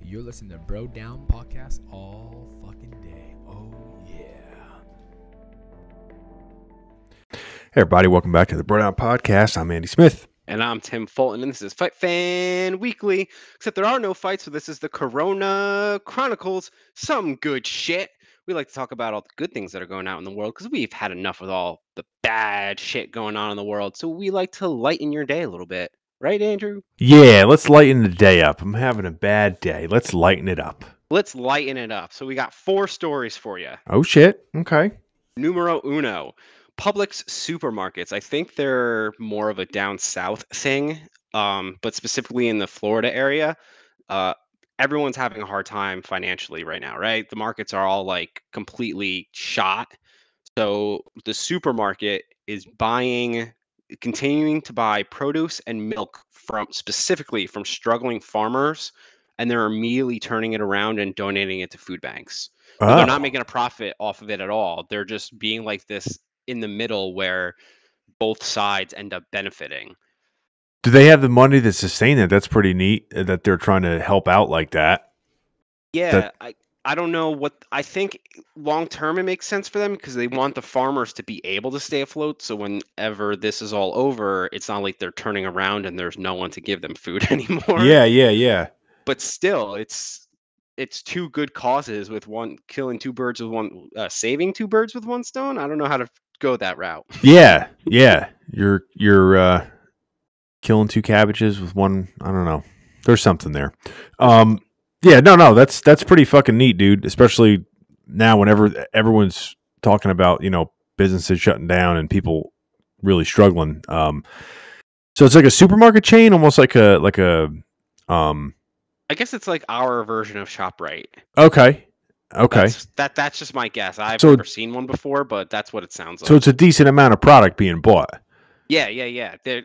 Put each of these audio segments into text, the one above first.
You're listening to Bro Down Podcast all fucking day. Oh, yeah. Hey, everybody. Welcome back to the Bro Down Podcast. I'm Andy Smith. And I'm Tim Fulton, and this is Fight Fan Weekly. Except there are no fights, so this is the Corona Chronicles. Some good shit. We like to talk about all the good things that are going out in the world because we've had enough with all the bad shit going on in the world. So we like to lighten your day a little bit. Right, Andrew? Yeah, let's lighten the day up. I'm having a bad day. Let's lighten it up. Let's lighten it up. So we got 4 stories for you. Oh, shit. Okay. Numero uno. Publix supermarkets. I think they're more of a down south thing, but specifically in the Florida area, everyone's having a hard time financially right now, right? The markets are all like completely shot. So the supermarket is continuing to buy produce and milk specifically from struggling farmers, and they're immediately turning it around and donating it to food banks. So they're not making a profit off of it at all. They're just being like this in the middle where both sides end up benefiting. Do they have the money to sustain it? That's pretty neat that they're trying to help out like that. Yeah, I don't know what I think long term it makes sense for them because they want the farmers to be able to stay afloat. So whenever this is all over, it's not like they're turning around and there's no one to give them food anymore. Yeah. But still, it's 2 good causes with one killing 2 birds with one, saving 2 birds with one stone. I don't know how to go that route. Yeah. You're killing 2 cabbages with one. I don't know. There's something there. Yeah, no, that's pretty fucking neat, dude. Especially now, whenever everyone's talking about businesses shutting down and people really struggling. So it's like a supermarket chain, almost like a. I guess it's like our version of ShopRite. Okay. That's just my guess. I've never seen one before, but that's what it sounds like. So it's a decent amount of product being bought. Yeah. They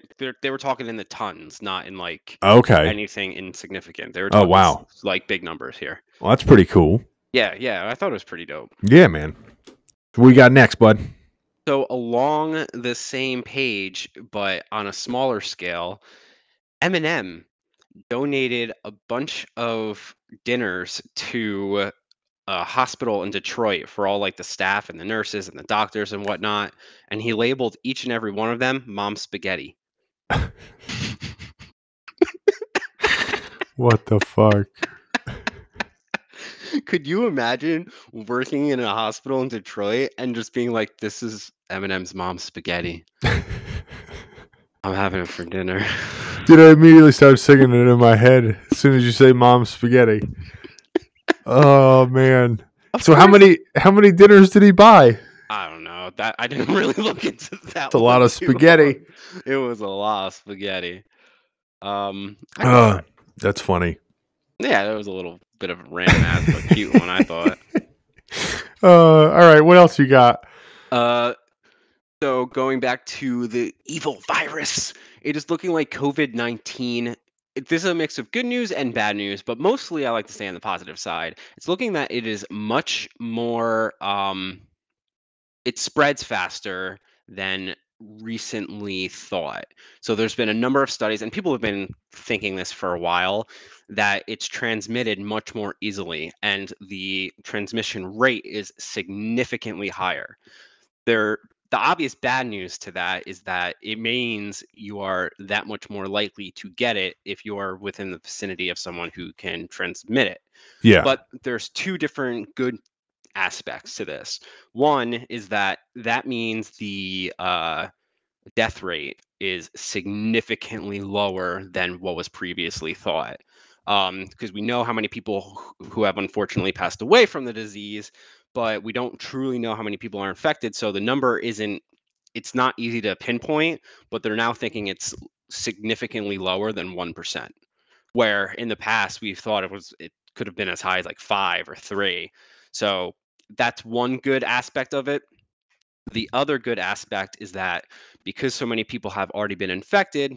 were talking in the tons, not in like anything insignificant. They were talking like big numbers here. Well, that's pretty cool. Yeah. I thought it was pretty dope. Yeah, man. What we got next, bud? So along the same page, but on a smaller scale, M&M donated a bunch of dinners to a hospital in Detroit for all like the staff and the nurses and the doctors and whatnot, and he labeled each and every one of them Mom Spaghetti. What the fuck? Could you imagine working in a hospital in Detroit and just being like, "This is Eminem's Mom's Spaghetti. I'm having it for dinner." Dude, I immediately started singing it in my head as soon as you say Mom's Spaghetti. Oh man! So how many dinners did he buy? I don't know. That I didn't really look into that. It's a lot of spaghetti. It was a lot of spaghetti. That's funny. Yeah, that was a little bit of a random ass but cute one, I thought. All right, what else you got? So going back to the evil virus, it is looking like COVID-19. This is a mix of good news and bad news, but mostly I like to stay on the positive side. It's looking that it is much more, it spreads faster than recently thought. So there's been a number of studies, and people have been thinking this for a while, that it's transmitted much more easily, and the transmission rate is significantly higher. The obvious bad news to that is that it means you are that much more likely to get it if you are within the vicinity of someone who can transmit it. Yeah. But there's 2 different good aspects to this. One is that means the death rate is significantly lower than what was previously thought. Because we know how many people who have unfortunately passed away from the disease, but we don't truly know how many people are infected. So the number it's not easy to pinpoint, but they're now thinking it's significantly lower than 1%, where in the past we've thought it could have been as high as like 5 or 3. So that's one good aspect of it. The other good aspect is that because so many people have already been infected,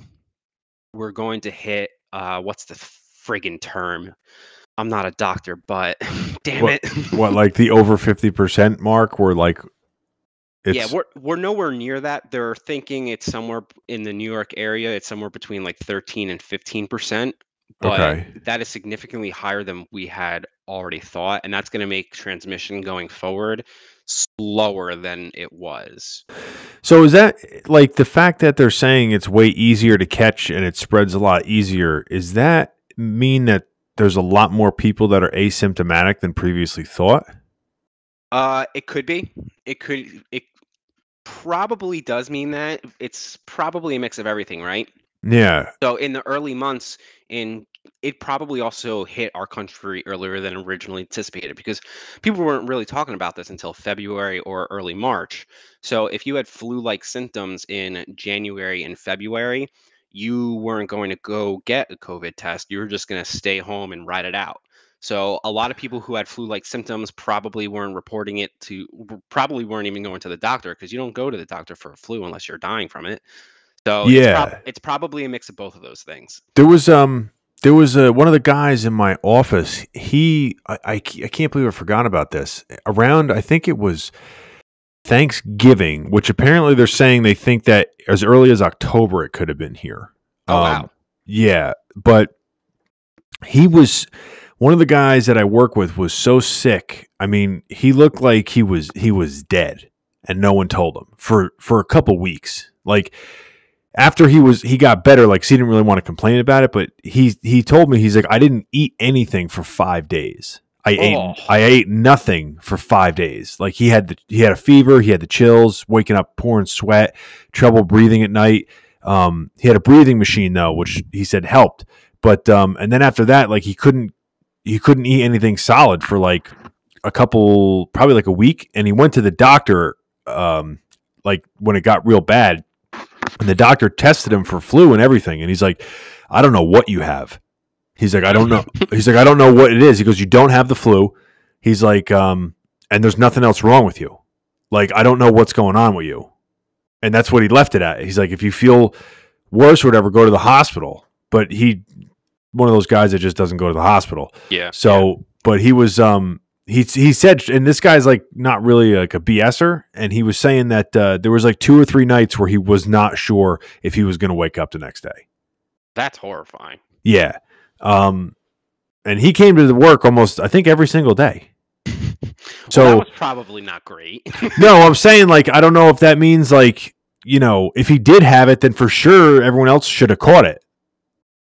we're going to hit, what's the friggin' term? I'm not a doctor, but damn it. What, like the over 50% mark? Where like, yeah, we're nowhere near that. They're thinking it's somewhere in the New York area. It's somewhere between like 13 and 15%. but Okay. that is significantly higher than we had already thought, and that's going to make transmission going forward slower than it was. So is that like the fact that they're saying it's way easier to catch and it spreads a lot easier? Is that mean that there's a lot more people that are asymptomatic than previously thought? It could be. It probably does mean that. It's probably a mix of everything, right? Yeah. So in the early months, in it probably also hit our country earlier than originally anticipated because people weren't really talking about this until February or early March. So if you had flu-like symptoms in January and February, you weren't going to go get a COVID test. You were just going to stay home and ride it out. So a lot of people who had flu-like symptoms probably weren't reporting it to, probably weren't even going to the doctor because you don't go to the doctor for a flu unless you're dying from it. So Yeah. it's probably a mix of both of those things. There was one of the guys in my office. I can't believe I forgot about this. Around I think it was Thanksgiving, which apparently they're saying they think that as early as October it could have been here. Oh wow. Yeah, but he was one of the guys that I work with was so sick. I mean, he looked like he was dead, and no one told him for a couple weeks. Like after he got better, like so he didn't really want to complain about it, but he told me he's like I didn't eat anything for 5 days. Oh, I ate nothing for 5 days. Like he had a fever, he had the chills, waking up pouring sweat, trouble breathing at night. He had a breathing machine though, which he said helped. But and then after that, like he couldn't eat anything solid for like probably like a week, and he went to the doctor like when it got real bad, and the doctor tested him for flu and everything, and he's like, I don't know what you have. He's like, I don't know. He's like, I don't know what it is. He goes, you don't have the flu. He's like, and there's nothing else wrong with you. Like, I don't know what's going on with you. And that's what he left it at. He's like, if you feel worse or whatever, go to the hospital. But one of those guys that just doesn't go to the hospital. yeah. So, but he was, he said, and this guy's like not really like a BSer, and he was saying that there was like 2 or 3 nights where he was not sure if he was going to wake up the next day. That's horrifying. Yeah. And he came to the work almost, I think, every single day. So that was probably not great. no, I'm saying like I don't know if that means like if he did have it, then for sure everyone else should have caught it.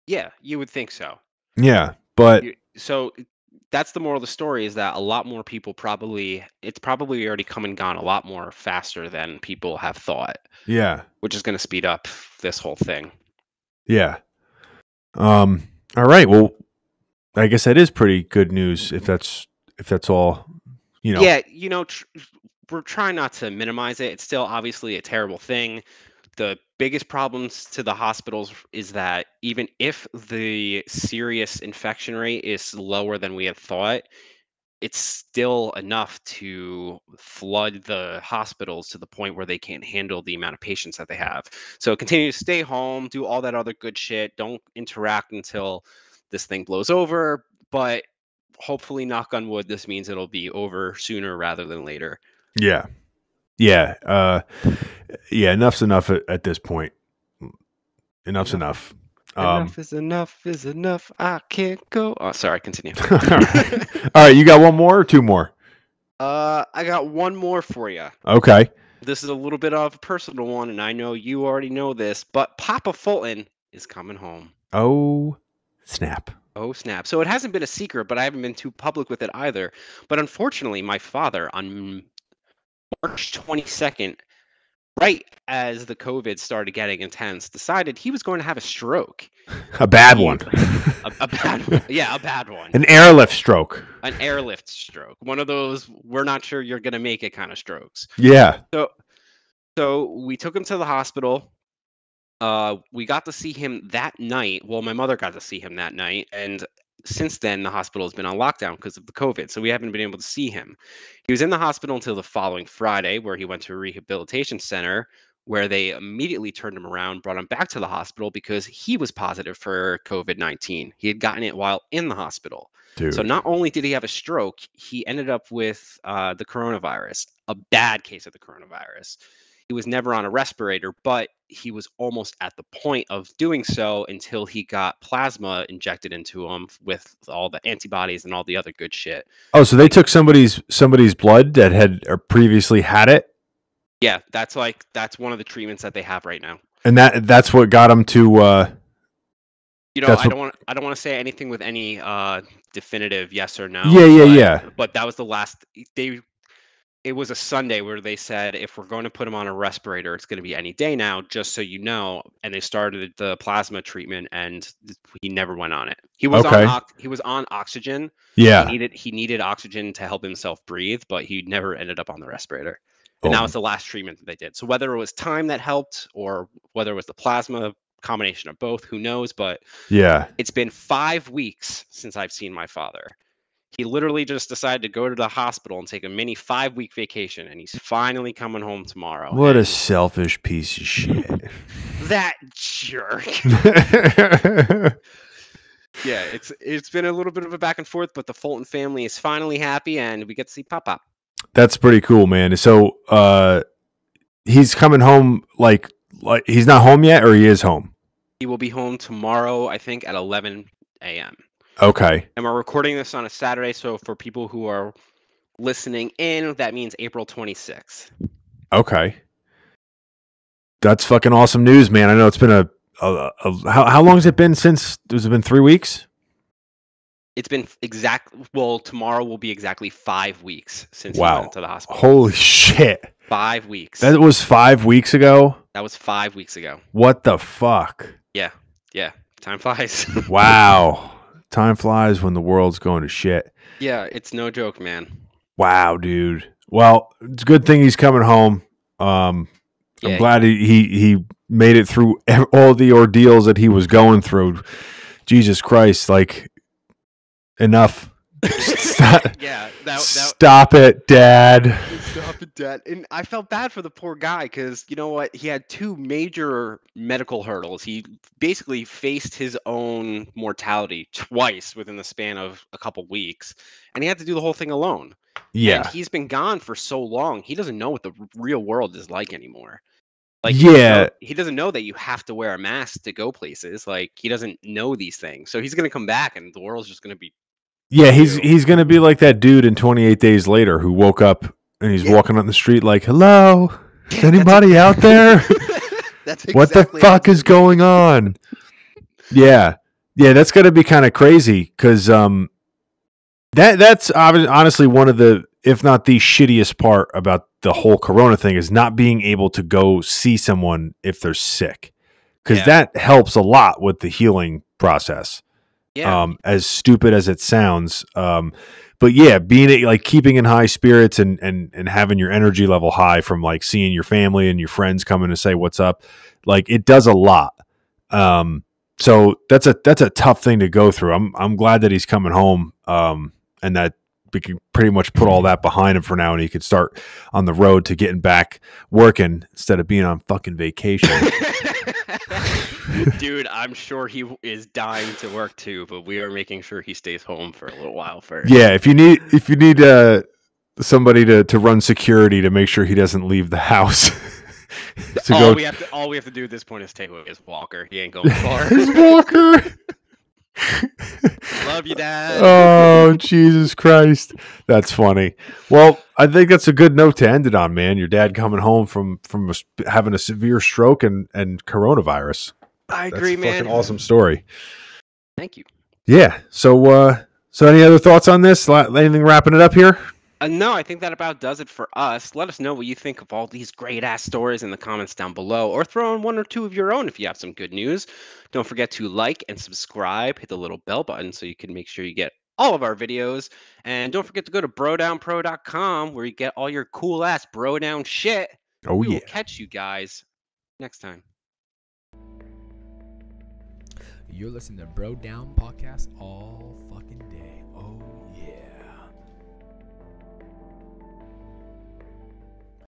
Yeah, you would think so. Yeah, but So that's the moral of the story is that a lot more people it's probably already come and gone a lot more faster than people have thought. Yeah, which is going to speed up this whole thing. Yeah. All right. Well, I guess that is pretty good news if that's all. Yeah, we're trying not to minimize it. It's still obviously a terrible thing. The biggest problems to the hospitals is that even if the serious infection rate is lower than we had thought, it's still enough to flood the hospitals to the point where they can't handle the amount of patients that they have. So continue to stay home, do all that other good shit. Don't interact until this thing blows over. But hopefully, knock on wood, this means it'll be over sooner rather than later. Yeah. Yeah. Yeah. Enough's enough at this point. Enough's enough. Enough is enough is enough. I can't go. Oh, sorry. Continue. All right. All right. You got one more or 2 more? I got one more for you. Okay. This is a little bit of a personal one, and I know you already know this, but Papa Fulton is coming home. Oh, snap. Oh, snap. So it hasn't been a secret, but I haven't been too public with it either. But unfortunately, my father on March 22nd, right as the COVID started getting intense, decided he was going to have a stroke. A bad one. A bad one. Yeah, a bad one. An airlift stroke. An airlift stroke. One of those we're not sure you're going to make it kind of strokes. Yeah. So we took him to the hospital. We got to see him that night. Well, my mother got to see him that night, and since then the hospital has been on lockdown because of the COVID, so we haven't been able to see him. He was in the hospital until the following Friday, where he went to a rehabilitation center, where they immediately turned him around, brought him back to the hospital because he was positive for COVID-19. He had gotten it while in the hospital. Dude. So not only did he have a stroke, he ended up with the coronavirus, a bad case of the coronavirus. he was never on a respirator, but he was almost at the point of doing so until he got plasma injected into him with all the antibodies and all the other good shit. Oh, so they took somebody's blood that had previously had it, Yeah, that's one of the treatments that they have right now. and that's what got him to. I don't want to say anything with any definitive yes or no. Yeah. But that was the last. It was a Sunday where they said if we're going to put him on a respirator, it's going to be any day now, just so you know. And they started the plasma treatment, and he never went on it. He was on oxygen. Yeah. He needed oxygen to help himself breathe, but he never ended up on the respirator. And that was the last treatment that they did. So whether it was time that helped or whether it was the plasma, combination of both, who knows? But yeah, it's been 5 weeks since I've seen my father. He literally just decided to go to the hospital and take a mini 5-week vacation, and he's finally coming home tomorrow. What a selfish piece of shit. That jerk. Yeah, it's been a little bit of a back and forth, but the Fulton family is finally happy, and we get to see Pop. That's pretty cool, man. So he's coming home like he's not home yet, or he is home? He will be home tomorrow, I think, at 11 a.m. Okay. And we're recording this on a Saturday, so for people who are listening in, that means April 26th. Okay. That's fucking awesome news, man. I know it's been how long has it been since? Has it been 3 weeks? It's been tomorrow will be exactly 5 weeks since he went to the hospital. Holy shit. 5 weeks. That was 5 weeks ago? That was 5 weeks ago. What the fuck? Yeah. Time flies. Wow. Time flies when the world's going to shit. Yeah, it's no joke, man. Wow, dude. Well, it's a good thing he's coming home. I'm glad he made it through all the ordeals that he was going through. Jesus Christ, like, enough. Stop it, Dad. Stop it, Dad. And I felt bad for the poor guy because, you know what? He had 2 major medical hurdles. He basically faced his own mortality twice within the span of a couple weeks, and he had to do the whole thing alone. Yeah. And he's been gone for so long, he doesn't know what the real world is like anymore. Like, he doesn't know that you have to wear a mask to go places. Like, he doesn't know these things. So he's going to come back, and the world's just going to be... Yeah, he's going to be like that dude in 28 Days Later who woke up and he's walking on the street like, hello, is anybody out there? That's exactly what the fuck is going on? Yeah, that's going to be kind of crazy because that's honestly one of the, if not the shittiest part about the whole Corona thing is not being able to go see someone if they're sick, because that helps a lot with the healing process. Yeah. As stupid as it sounds. But yeah, being like keeping in high spirits and having your energy level high from like seeing your family and your friends coming to say what's up, like it does a lot. So that's a tough thing to go through. I'm glad that he's coming home, and that we can pretty much put all that behind him for now, and he could start on the road to getting back working instead of being on fucking vacation. Dude, I'm sure he is dying to work too, but we are making sure he stays home for a little while first. Yeah, if you need somebody to run security to make sure he doesn't leave the house. All we have to do at this point is take away his walker. He ain't going far. His walker. Love you, Dad. Oh, Jesus Christ. That's funny. Well, I think that's a good note to end it on, man. Your dad coming home from having a severe stroke and coronavirus. I agree, man. Fucking awesome story. Thank you. Yeah. So any other thoughts on this? Anything wrapping it up here? No, I think that about does it for us. Let us know what you think of all these great ass stories in the comments down below, or throw in 1 or 2 of your own if you have some good news. Don't forget to like and subscribe, hit the little bell button so you can make sure you get all of our videos. And don't forget to go to brodownpro.com where you get all your cool ass bro down shit. We will catch you guys next time. You're listening to Bro Down Podcast all fucking day.